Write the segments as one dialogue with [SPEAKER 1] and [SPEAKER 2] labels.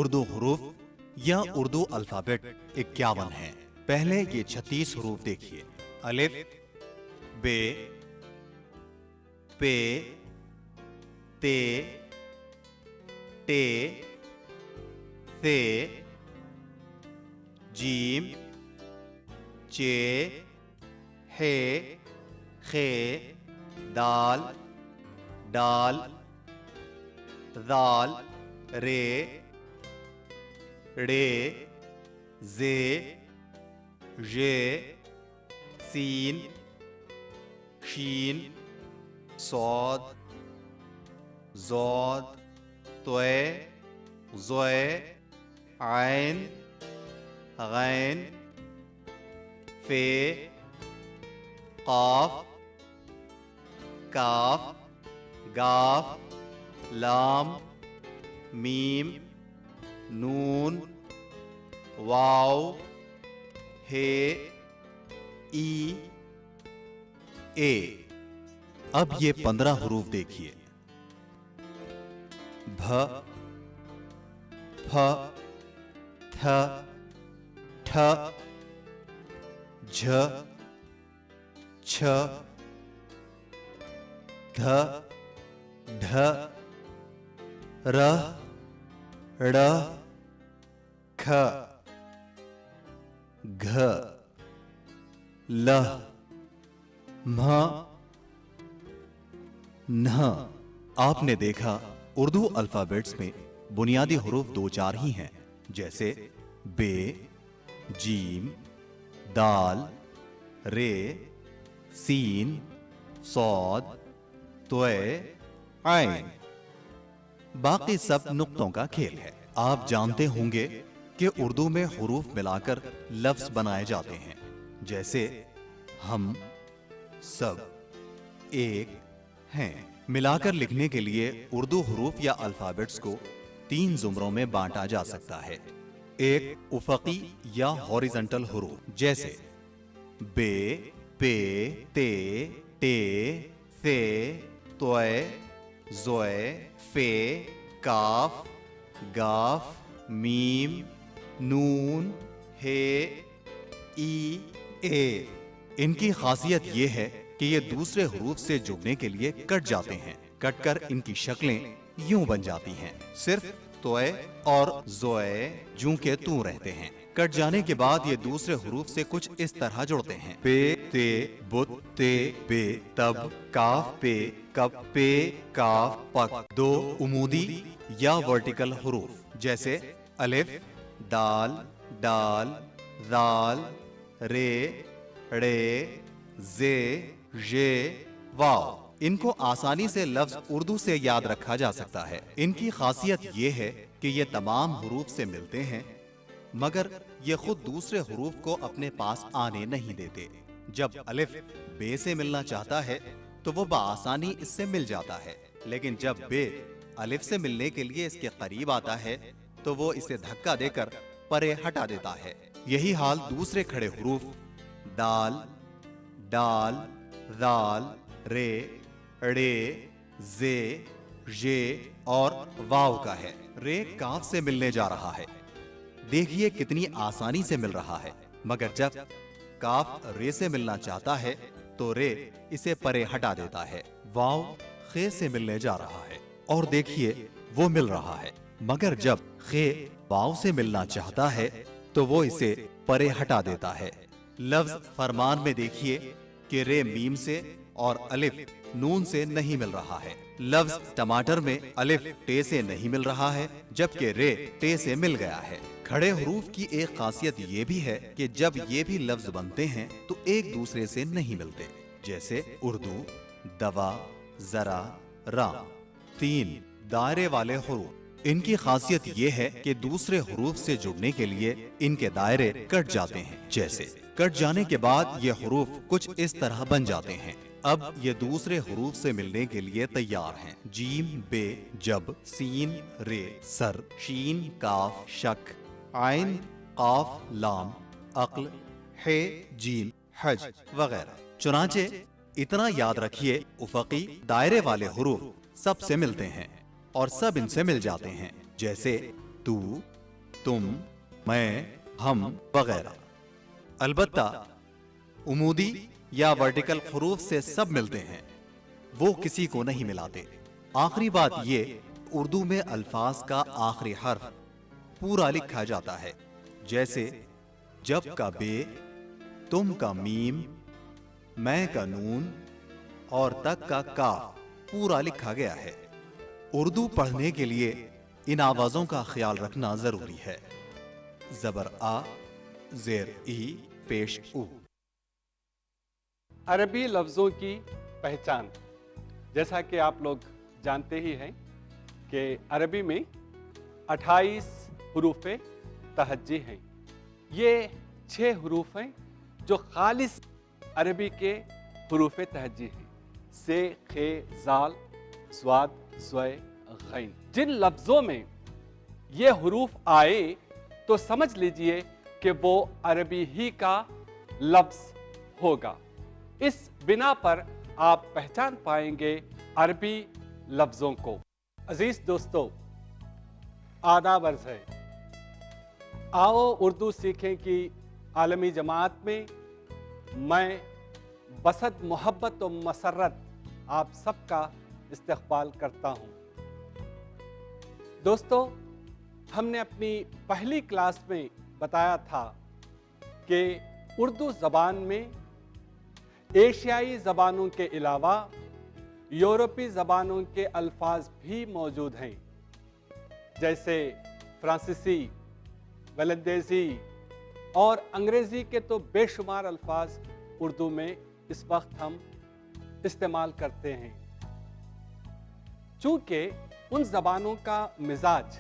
[SPEAKER 1] اردو حروف یا اردو الفابیٹ 51 ہیں۔ پہلے یہ 36 حروف دیکھیے۔ الف، بے، پے، تے، ٹے، ثے، جیم، چے، ہے، خے، دال، ڈال، ذال، رے، ڑے، زے، ژے، سین، شین، صاد، ضاد، طے، ظے، عین، غین، فے، قاف، کاف، گاف، لام، میم، نون، واو، ہے، ای، اے۔ اب یہ 15 حروف دیکھیے۔ بھ، پھ، تھ، ٹھ، جھ، چھ، دھ، ڈھ، ر، ڑ، کھ، گھ، ل، مھ، نھ۔ آپ نے دیکھا اردو الفابیٹس میں بنیادی حروف 2-4 ہی ہیں، جیسے بے، جیم، دال، رے، سین، صاد، طے، عین۔ باقی سب نقطوں کا کھیل ہے۔ آپ جانتے ہوں گے کہ اردو میں حروف ملا کر لفظ بنائے جاتے ہیں، جیسے ہم، سب، ایک، ہیں۔ ملا کر لکھنے کے لیے اردو حروف یا الفابیٹس کو 3 زمروں میں بانٹا جا سکتا ہے۔ ایک افقی یا ہاریزنٹل حروف، جیسے بے، پے، تے، ٹے، ثے، طے، ظے، فے، کاف، گاف، میم، نون، ہے، ای، اے۔ ان کی خاصیت یہ ہے کہ یہ دوسرے حروف سے جڑنے کے لیے کٹ جاتے ہیں۔ کٹ کر ان کی شکلیں یوں بن جاتی ہیں۔ صرف طے اور ظے جوں کے توں رہتے ہیں۔ کٹ جانے کے بعد یہ دوسرے حروف سے کچھ اس طرح جڑتے ہیں۔ پے، تے، بت، تے، بے، تب، کاف، پے، کب، پے، کاف، پک۔ 2 عمودی یا ورٹیکل حروف، جیسے الف، دال، ڈال، ذال، رے، ڑے، زے، ژے، واو۔ ان کو آسانی سے لفظ اردو سے یاد رکھا جا سکتا ہے۔ ان کی خاصیت یہ ہے کہ یہ تمام حروف سے ملتے ہیں، مگر یہ خود دوسرے حروف کو اپنے پاس آنے نہیں دیتے۔ جب الف بے سے ملنا چاہتا ہے تو وہ بآسانی اس سے مل جاتا ہے، لیکن جب بے الف سے ملنے کے لیے اس کے قریب آتا ہے تو وہ اسے دھکا دے کر پرے ہٹا دیتا ہے۔ یہی حال دوسرے کھڑے حروف دال، ڈال، ذال، رے، ڑے، زے، ژے اور واو کا ہے۔ رے کاف سے ملنے جا رہا ہے۔ دیکھیے کتنی آسانی سے مل رہا ہے، مگر جب کاف رے سے ملنا چاہتا ہے تو رے اسے پرے ہٹا دیتا ہے۔ واو خے سے ملنے جا رہا ہے اور دیکھیے وہ مل رہا ہے، مگر جب خے واو سے ملنا چاہتا ہے تو وہ اسے پرے ہٹا دیتا ہے۔ لفظ فرمان میں دیکھیے کہ رے میم سے اور الف نون سے نہیں مل رہا ہے۔ لفظ ٹماٹر میں الف ٹے سے نہیں مل رہا ہے، جبکہ رے ٹے سے مل گیا ہے۔ کھڑے حروف کی ایک خاصیت یہ بھی ہے کہ جب یہ بھی لفظ بنتے ہیں تو ایک دوسرے سے نہیں ملتے، جیسے اردو، دوا، ذرا، رام۔ 3 دائرے والے حروف۔ ان کی خاصیت یہ ہے کہ دوسرے حروف سے جڑنے کے لیے ان کے دائرے کٹ جاتے ہیں، جیسے کٹ جانے کے بعد یہ حروف کچھ اس طرح بن جاتے ہیں۔ اب یہ دوسرے حروف سے ملنے کے لیے تیار ہیں۔ جیم، بے، جب، سین، رے، سر، شین، کاف، شک، عین، قاف، لام، عقل، ہے، جیم، حج وغیرہ۔ چنانچہ اتنا یاد رکھیے، افقی دائرے والے حروف سب سے ملتے ہیں اور سب ان سے مل جاتے ہیں، جیسے تو، तुम, मैं, हम वगैरह। अलबत्ता उमूदी या वर्टिकल हरूफ से सब मिलते हैं, वो किसी को नहीं मिलाते। आखिरी बात ये, उर्दू में अल्फाज का आखिरी हर्फ पूरा लिखा जाता है, जैसे जब का बे, तुम का मीम, मैं का नून और तक का काफ पूरा लिखा गया है। उर्दू पढ़ने के लिए इन आवाजों का ख्याल रखना जरूरी है। जबर आ, जेर ई, पेश उ।
[SPEAKER 2] अरबी लफ्ज़ों की पहचान। जैसा कि आप लोग जानते ही हैं कि अरबी में 28 हरूफ तहज्जी हैं। ये 6 हरूफ हैं जो खालिस अरबी के हरूफ तहज्जी हैं, से, खे, जाल, स्वाद, ज़्वय, गैन। जिन लफ्ज़ों में ये हरूफ आए तो समझ लीजिए कि वो अरबी ही का लफ्ज़ होगा। इस बिना पर आप पहचान पाएंगे अरबी लफ्ज़ों को। अजीज दोस्तों, आदाब अर्ज़ है। आओ उर्दू सीखें की आलमी जमात में मैं बसत मोहब्बत और मसरत आप सबका इस्तक़बाल करता हूँ। दोस्तों, हमने अपनी पहली क्लास में बताया था कि उर्दू ज़बान में एशियाई ज़बानों के अलावा यूरोपी ज़बानों के अल्फाज भी मौजूद हैं, जैसे फ्रांसीसी, वलंदेज़ी और अंग्रेज़ी के तो बेशुमार अल्फाज उर्दू में इस वक्त हम इस्तेमाल करते हैं। चूँकि उन ज़बानों का मिजाज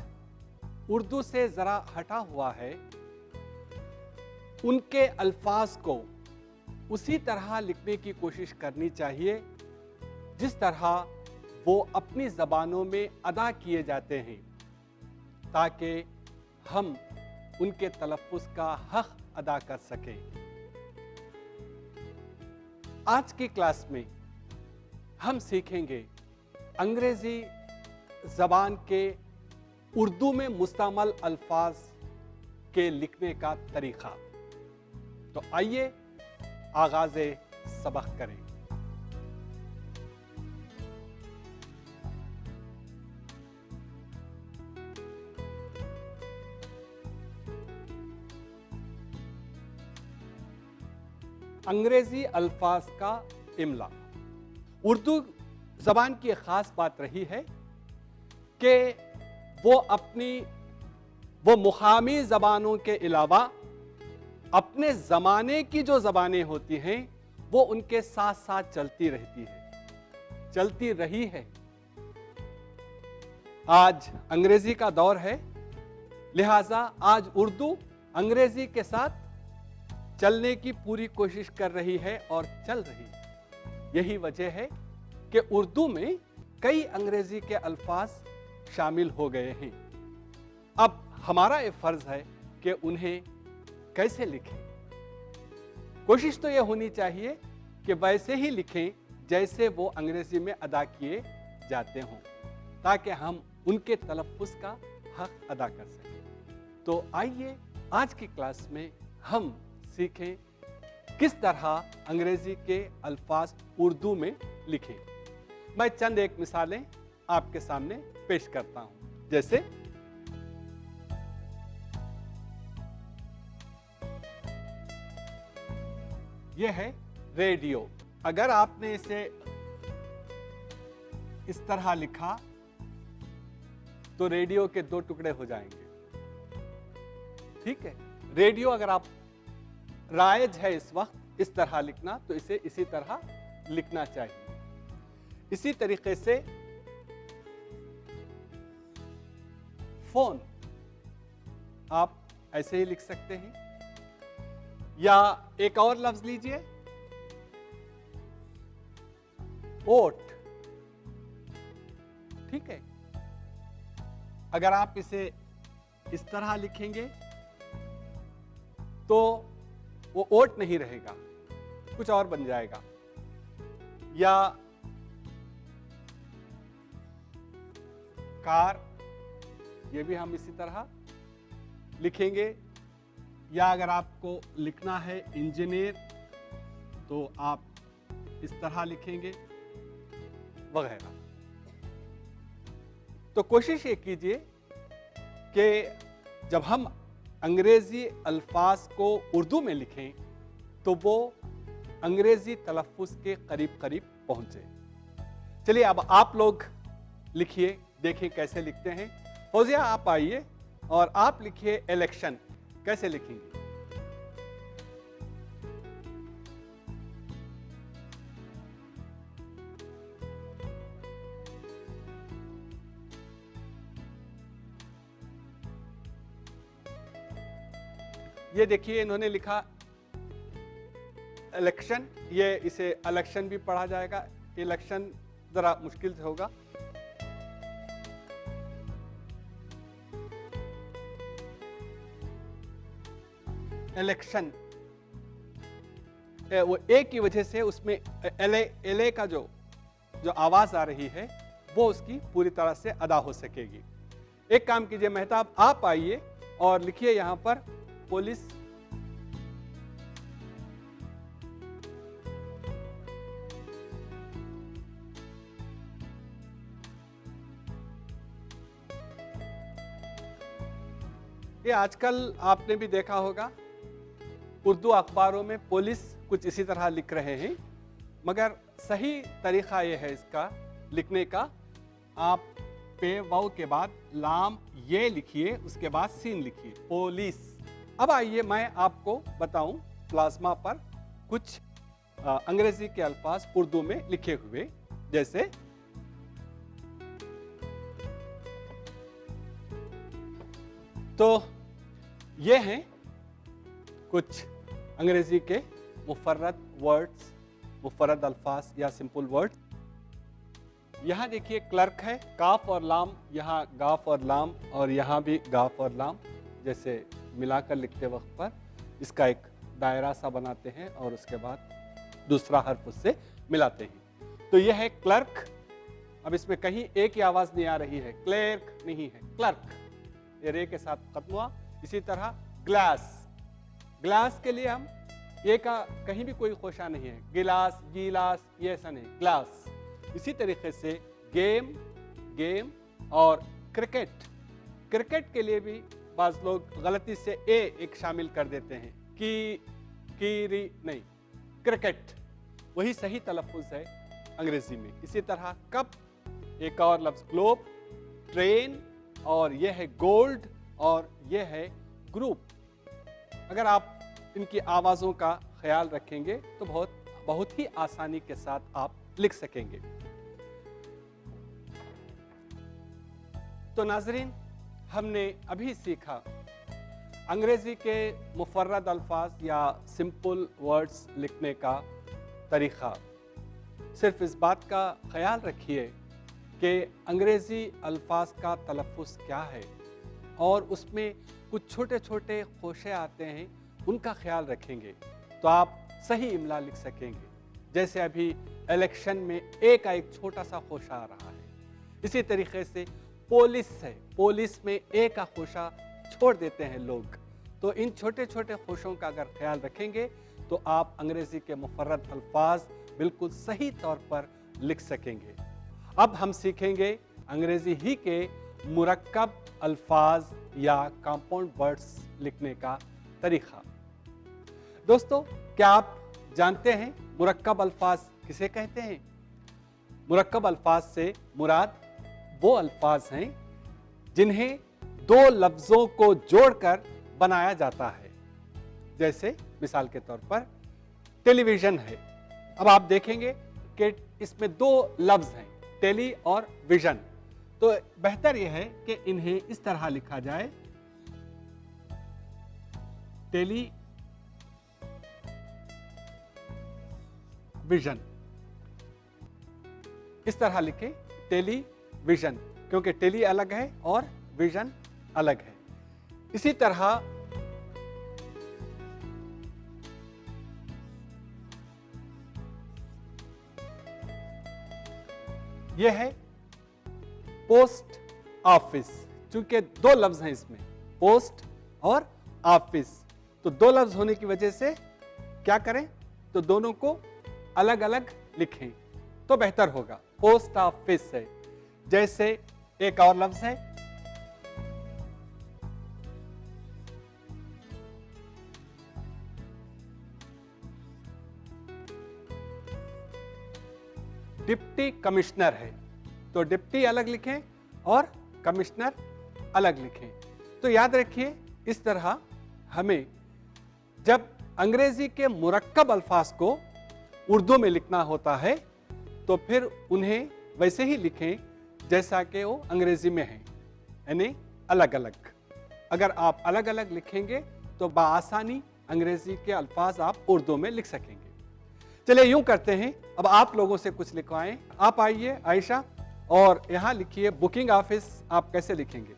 [SPEAKER 2] उर्दू से ज़रा हटा हुआ है, उनके अल्फाज को उसी तरह लिखने की कोशिश करनी चाहिए जिस तरह वो अपनी ज़बानों में अदा किए जाते हैं, ताकि हम उनके तलफ़्फ़ुज़ का हक़ अदा कर सकें। आज की क्लास में हम सीखेंगे अंग्रेज़ी ज़बान के उर्दू में मुस्तमल अल्फाज के लिखने का तरीक़ा। तो आइए आगाज़े सबक करें। अंग्रेजी अल्फाज का इमला। उर्दू ज़बान की एक ख़ास बात रही है कि वो मुक़ामी ज़बानों के अलावा अपने ज़माने की जो ज़बानें होती हैं वो उनके साथ साथ चलती रही है। आज अंग्रेज़ी का दौर है, लिहाजा आज उर्दू अंग्रेज़ी के साथ चलने की पूरी कोशिश कर रही है और चल रही है। यही वजह है कि उर्दू में कई अंग्रेज़ी के अल्फाज शामिल हो गए हैं। अब हमारा ये फ़र्ज़ है कि उन्हें कैसे लिखें। कोशिश तो यह होनी चाहिए कि वैसे ही लिखें जैसे वो अंग्रेज़ी में अदा किए जाते हों, ताकि हम उनके तलफ़्फ़ुज़ का हक़ अदा कर सकें। तो आइए आज की क्लास में हम सीखें किस तरह अंग्रेज़ी के अल्फाज उर्दू में लिखें। मैं चंद एक मिसालें आपके सामने पेश करता हूं। जैसे यह है रेडियो। अगर आपने इसे इस तरह लिखा तो रेडियो के 2 टुकड़े हो जाएंगे। ठीक है, रेडियो अगर आप राइज है इस वक्त इस तरह लिखना, तो इसे इसी तरह लिखना चाहिए। इसी तरीके से फोन आप ऐसे ही लिख सकते हैं, या एक और लफ्ज लीजिए, ओट। ठीक है, अगर आप इसे इस तरह लिखेंगे तो वो ओट नहीं रहेगा, कुछ और बन जाएगा। या कार, ये भी हम इसी तरह लिखेंगे, या अगर आपको लिखना है इंजीनियर तो आप इस तरह लिखेंगे वगैरह। तो कोशिश ये कीजिए कि जब हम अंग्रेजी अल्फाज को उर्दू में लिखें तो वो अंग्रेजी तलफ़्फ़ुज़ के करीब करीब पहुंचे। चलिए अब आप लोग लिखिए, देखें कैसे लिखते हैं। फौजिया आप आइए और आप लिखिए इलेक्शन, कैसे लिखेंगे? ये देखिए इन्होंने लिखा इलेक्शन, ये इसे इलेक्शन भी पढ़ा जाएगा, इलेक्शन जरा मुश्किल से होगा। इलेक्शन वो ए की वजह से उसमें एले का जो आवाज आ रही है वो उसकी पूरी तरह से अदा हो सकेगी। एक काम कीजिए मेहताब, आप आइए और लिखिए यहां पर पुलिस। ये आजकल आपने भी देखा होगा उर्दू अखबारों में पुलिस कुछ इसी तरह लिख रहे हैं, मगर सही तरीका ये है इसका लिखने का, आप पे वाव के बाद लाम ये लिखिए, उसके बाद सीन लिखिए, पुलिस। अब आइए मैं आपको बताऊं प्लाज्मा पर कुछ अंग्रेजी के अल्फाज उर्दू में लिखे हुए, जैसे तो ये हैं कुछ अंग्रेजी के मुफर्रद वर्ड्स, मुफर्रद अल्फाज या सिंपल वर्ड्स। यहाँ देखिए क्लर्क है, काफ और लाम, यहाँ गाफ और लाम और यहाँ भी गाफ और लाम, जैसे मिलाकर लिखते वक्त पर इसका एक दायरा सा बनाते हैं और उसके बाद दूसरा हर्फ उससे मिलाते हैं। तो यह है क्लर्क। अब इसमें कहीं ए की आवाज नहीं आ रही है, क्लर्क नहीं है, क्लर्क, ये रे के साथ खत्म हुआ। इसी तरह ग्लास, ग्लास के लिए हम ए का कहीं भी कोई खोशा नहीं है, गिलास, गीलास, ये ऐसा नहीं, ग्लास। इसी तरीके से गेम, गेम और क्रिकेट, क्रिकेट के लिए भी बाज लोग गलती से ए एक शामिल कर देते हैं, री नहीं, क्रिकेट वही सही तलफ़्फ़ुज़ है अंग्रेजी में। इसी तरह कप, एक और लफ्ज़ ग्लोब, ट्रेन, और यह है गोल्ड और यह है ग्रुप। अगर आप इनकी आवाज़ों का ख्याल रखेंगे तो बहुत ही आसानी के साथ आप लिख सकेंगे। तो नाज़रीन, हमने अभी सीखा अंग्रेजी के मुफर्रद अल्फाज या सिंपल वर्ड्स लिखने का तरीक़ा। सिर्फ इस बात का ख्याल रखिए कि अंग्रेज़ी अल्फाज का तलफ़्फ़ुज़ क्या है और उसमें कुछ छोटे छोटे खोशे आते हैं, उनका ख्याल रखेंगे तो आप सही इमला लिख सकेंगे। जैसे अभी इलेक्शन में ए का एक छोटा सा खोशा आ रहा है, इसी तरीके से पुलिस है, पुलिस में ए का खोशा छोड़ देते हैं लोग। तो इन छोटे छोटे खोशों का अगर ख्याल रखेंगे तो आप अंग्रेज़ी के मुफर्रद अल्फाज बिल्कुल सही तौर पर लिख सकेंगे। अब हम सीखेंगे अंग्रेज़ी ही के मुरक्कब अल्फाज या कंपाउंड वर्ड्स लिखने का तरीक़ा। दोस्तों, क्या आप जानते हैं मुरक्कब अल्फाज किसे कहते हैं? मुरक्कब अल्फाज से मुराद वो अल्फाज हैं जिन्हें दो लफ्ज़ों को जोड़कर बनाया जाता है। जैसे मिसाल के तौर पर टेलीविज़न है। अब आप देखेंगे कि इसमें दो लफ्ज़ हैं, टेली और विज़न। तो बेहतर यह है कि इन्हें इस तरह लिखा जाए, टेली विज़न, इस तरह लिखें टेलीविज़न, क्योंकि टेली अलग है और विज़न अलग है। इसी तरह यह है पोस्ट ऑफिस, चूंकि दो लफ्ज हैं इसमें, पोस्ट اور ऑफिस। तो दो लफ्ज होने की वजह से क्या करें, तो दोनों को अलग अलग लिखें तो बेहतर होगा। पोस्ट ऑफिस है, जैसे एक और लफ्ज है डिप्टी कमिश्नर है, तो डिप्टी अलग लिखें और कमिश्नर अलग लिखें। तो याद रखिए, इस तरह हमें जब अंग्रेजी के मुरक्कब अल्फाज को उर्दू में लिखना होता है तो फिर उन्हें वैसे ही लिखें जैसा कि वो अंग्रेजी में है, यानी अलग अलग। अगर आप अलग अलग लिखेंगे तो बआसानी अंग्रेजी के अल्फाज आप उर्दू में लिख सकेंगे। चलिए यूं करते हैं, अब आप लोगों से कुछ लिखवाएं। आप आइए आयशा, और यहां लिखिए बुकिंग ऑफिस आप कैसे लिखेंगे?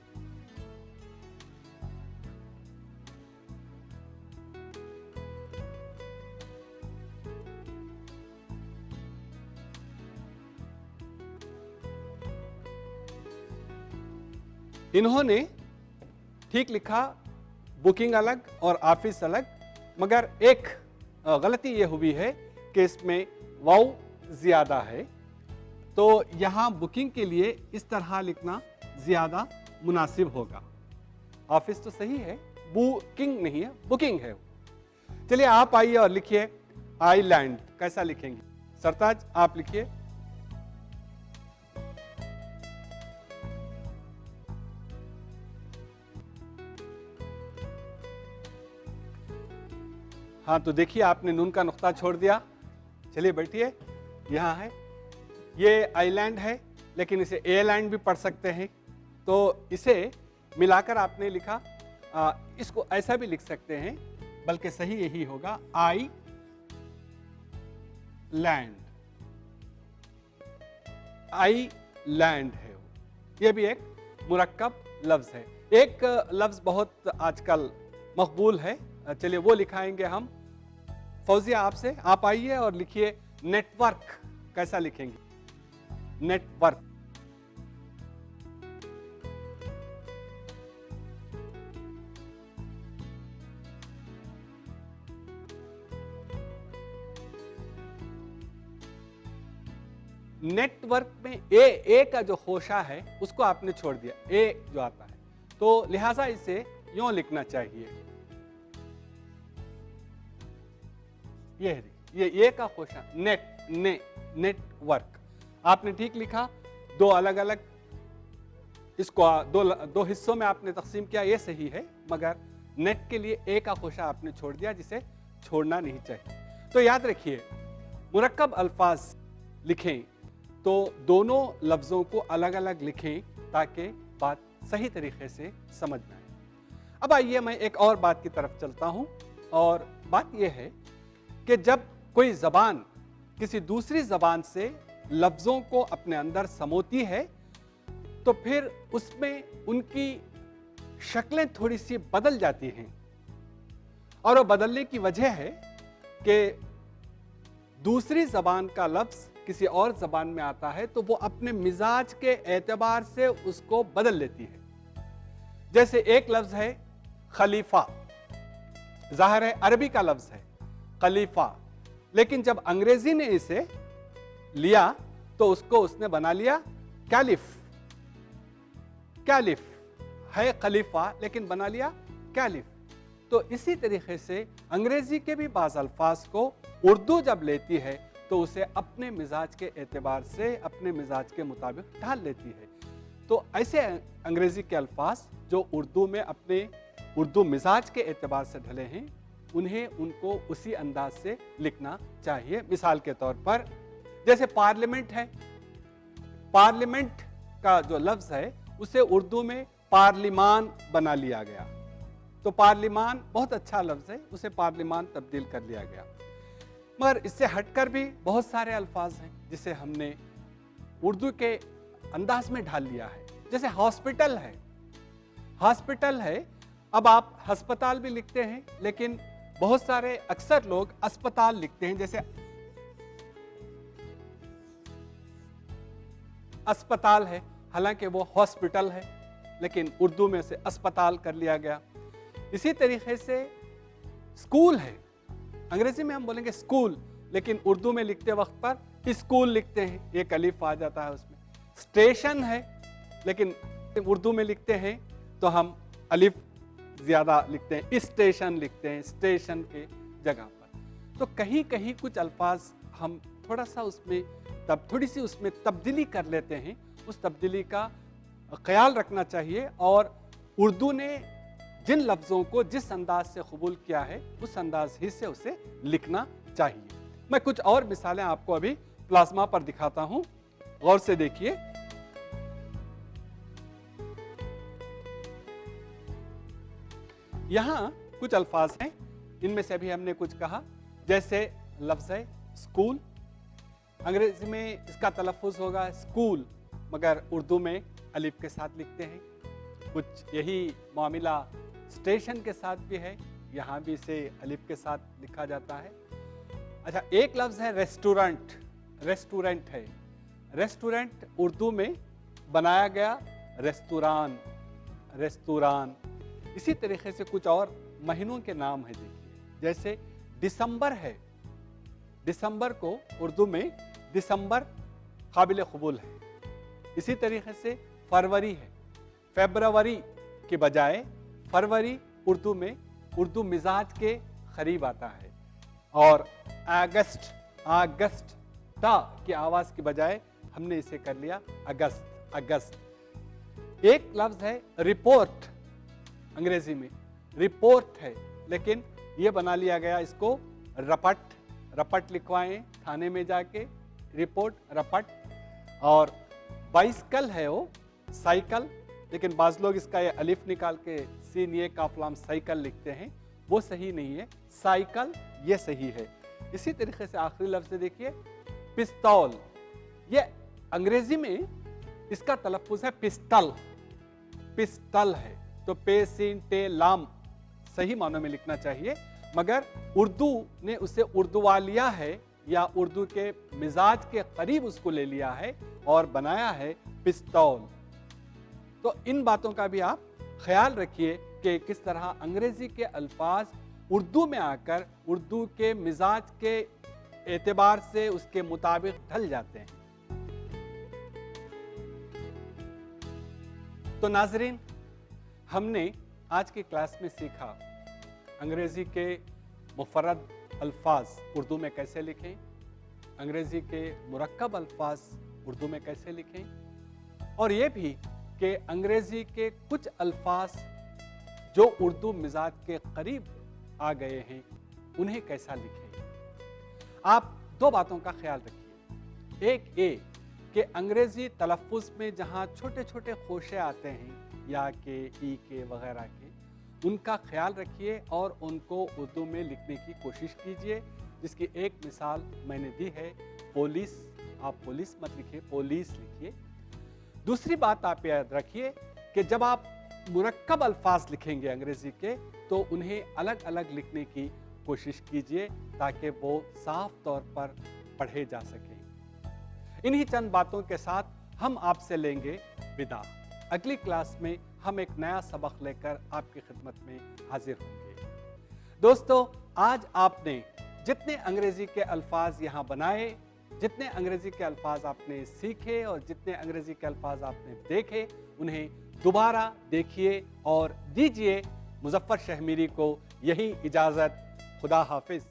[SPEAKER 2] इन्होंने ठीक लिखा, बुकिंग अलग और ऑफिस अलग, मगर एक गलती ये हुई है कि इसमें वाउ ज्यादा है, तो यहां बुकिंग के लिए इस तरह लिखना ज्यादा मुनासिब होगा। ऑफिस तो सही है, बुकिंग नहीं है, बुकिंग है। चलिए आप आइए और लिखिए आइलैंड, कैसा लिखेंगे? सरताज आप लिखिए। हाँ, तो देखिए आपने नून का नुक्ता छोड़ दिया। चलिए बैठिए, यहाँ है, ये आइलैंड है, लेकिन इसे एयरलैंड भी पढ़ सकते हैं, तो इसे मिलाकर आपने लिखा। इसको ऐसा भी लिख सकते हैं, बल्कि सही यही होगा, आई लैंड। आई लैंड है, ये भी एक मुरक्कब लफ्ज है। एक लफ्ज बहुत आजकल मकबूल है, चलिए वो लिखाएंगे हम। फौजिया आपसे, आप आइए और लिखिए नेटवर्क, कैसा लिखेंगे? नेटवर्क। नेटवर्क में ए का जो होशा है उसको आपने छोड़ दिया, ए जो आता है, तो लिहाजा इसे यूं लिखना चाहिए, ये का होशा, नेटवर्क। आपने ठीक लिखा, दो अलग अलग, इसको दो हिस्सों में आपने तकसीम किया, ये सही है, मगर नेट के लिए ए का होशा आपने छोड़ दिया, जिसे छोड़ना नहीं चाहिए। तो याद रखिए, मुरक्कब अल्फाज लिखें तो दोनों लफ्जों को अलग अलग लिखें ताकि बात सही तरीके से समझ में आए। अब आइए मैं एक और बात की तरफ चलता हूं, और बात यह है कि जब कोई जबान किसी दूसरी जबान से लफ्जों को अपने अंदर समोती है तो फिर उसमें उनकी शक्लें थोड़ी सी बदल जाती हैं, और वो बदलने की वजह है कि दूसरी जबान का लफ्ज किसी और जबान में आता है तो वो अपने मिजाज के एतबार से उसको बदल लेती है। जैसे एक लफ्ज है खलीफा, जाहिर है अरबी का लफ्ज है खलीफा, लेकिन जब अंग्रेजी ने इसे लिया तो उसको उसने बना लिया कैलिफ। कैलिफ है खलीफा, लेकिन बना लिया कैलिफ। तो इसी तरीके से अंग्रेजी के भी बाज़ अल्फाज को उर्दू जब लेती है तो उसे अपने मिजाज के एतबार से, अपने मिजाज के मुताबिक ढाल लेती है। तो ऐसे अंग्रेजी के अल्फाज जो उर्दू में अपने उर्दू मिजाज के एतबार से ढले हैं, उन्हें उनको उसी अंदाज से लिखना चाहिए। मिसाल के तौर पर जैसे पार्लियामेंट है, पार्लियामेंट का जो लफ्ज है उसे उर्दू में पार्लिमान बना लिया गया, तो पार्लिमान बहुत अच्छा लफ्ज है, उसे पार्लिमान तब्दील कर लिया गया। मगर इससे हटकर भी बहुत सारे अल्फाज हैं जिसे हमने उर्दू के अंदाज में ढाल लिया है। जैसे हॉस्पिटल है, हॉस्पिटल है, अब आप अस्पताल भी लिखते हैं, लेकिन बहुत सारे अक्सर लोग अस्पताल लिखते हैं। जैसे अस्पताल है, हालांकि वो हॉस्पिटल है, लेकिन उर्दू में से अस्पताल कर लिया गया। इसी तरीके से स्कूल है, अंग्रेजी में हम बोलेंगे स्कूल, लेकिन उर्दू में लिखते वक्त पर स्कूल लिखते हैं, एक अलिफ आ जाता है उसमें। स्टेशन है, लेकिन उर्दू में लिखते हैं तो हम अलिफ ज्यादा लिखते हैं, स्टेशन लिखते हैं स्टेशन के जगह पर। तो कहीं कहीं कुछ अल्फाज हम थोड़ा सा उसमें थोड़ी सी उसमें तब्दीली कर लेते हैं, उस तब्दीली का ख्याल रखना चाहिए। और उर्दू ने जिन लफ्ज़ों को जिस अंदाज से कबूल किया है उस अंदाज ही से उसे लिखना चाहिए। मैं कुछ और मिसालें आपको अभी प्लाज्मा पर दिखाता हूं, गौर से देखिए। यहां कुछ अल्फाज हैं, इनमें से अभी हमने कुछ कहा, जैसे लफ्ज़ है स्कूल, अंग्रेजी में इसका तलफ़ुज़ होगा स्कूल, मगर उर्दू में अलिफ के साथ लिखते हैं। कुछ यही मामला स्टेशन के साथ भी है, यहाँ भी इसे अलिफ के साथ लिखा जाता है। अच्छा, एक लफ्ज़ है रेस्टोरेंट, रेस्टोरेंट है, रेस्टोरेंट उर्दू में बनाया गया रेस्तुरान, रेस्तुरान। इसी तरीके से कुछ और महीनों के नाम है, देखिए, जैसे दिसंबर है, दिसंबर को उर्दू में दिसंबर काबिल कबूल है। इसी तरीके से फरवरी है, फरवरी के बजाय फरवरी उर्दू में उर्दू मिजाज के करीब आता है। और अगस्त, अगस्त ता की आवाज़ के बजाय हमने इसे कर लिया अगस्त, अगस्त। एक लफ्ज़ है रिपोर्ट, अंग्रेजी में रिपोर्ट है, लेकिन ये बना लिया गया इसको रपट, रपट लिखवाएं थाने में जाके, रिपोर्ट रपट। और बाइसिकल है वो साइकिल, लेकिन बाज़ लोग इसका ये अलिफ निकाल के सीन ये काफलाम साइकिल लिखते हैं, वो सही नहीं है, साइकिल ये सही है। इसी तरीके से आखिरी लफ्ज़ देखिए पिस्तौल, ये अंग्रेजी में इसका तलफ़ुज़ है पिस्टल, पिस्टल है, तो पे सीन टे लाम सही मानों में लिखना चाहिए, मगर उर्दू ने उसे उर्दूवालिया है या उर्दू के मिजाज के करीब उसको ले लिया है और बनाया है पिस्तौल। तो इन बातों का भी आप ख्याल रखिए कि किस तरह अंग्रेजी के अल्फाज उर्दू में आकर उर्दू के मिजाज के एतबार से उसके मुताबिक ढल जाते हैं। तो नाजरीन, हमने आज की क्लास में सीखा अंग्रेजी के मुफर्रद अल्फाज उर्दू में कैसे लिखें, अंग्रेजी के मुरक्कब अल्फाज उर्दू में कैसे लिखें, और ये भी कि अंग्रेजी के कुछ अल्फाज जो उर्दू मिजाज के करीब आ गए हैं उन्हें कैसा लिखें। आप दो बातों का ख्याल रखिए, एक ये कि अंग्रेजी तलफ़ुज़ में जहाँ छोटे छोटे खोशे आते हैं या के, ई के वगैरह के, उनका ख्याल रखिए और उनको उर्दू में लिखने की कोशिश कीजिए, जिसकी एक मिसाल मैंने दी है पुलिस, आप पुलिस मत लिखिए, पुलिस लिखिए। दूसरी बात आप याद रखिए कि जब आप मुरक्कब अल्फाज लिखेंगे अंग्रेजी के, तो उन्हें अलग अलग लिखने की कोशिश कीजिए ताकि वो साफ तौर पर पढ़े जा सकें। इन्हीं चंद बातों के साथ हम आपसे लेंगे विदा। अगली क्लास में हम एक नया सबक लेकर आपकी खिदमत में हाजिर होंगे। दोस्तों, आज आपने जितने अंग्रेजी के अल्फाज यहाँ बनाए, जितने अंग्रेजी के अल्फाज आपने सीखे और जितने अंग्रेजी के अल्फाज आपने देखे, उन्हें दोबारा देखिए और दीजिए मुज़फ़्फ़र शहमीरी को यही इजाज़त। खुदा हाफिज़।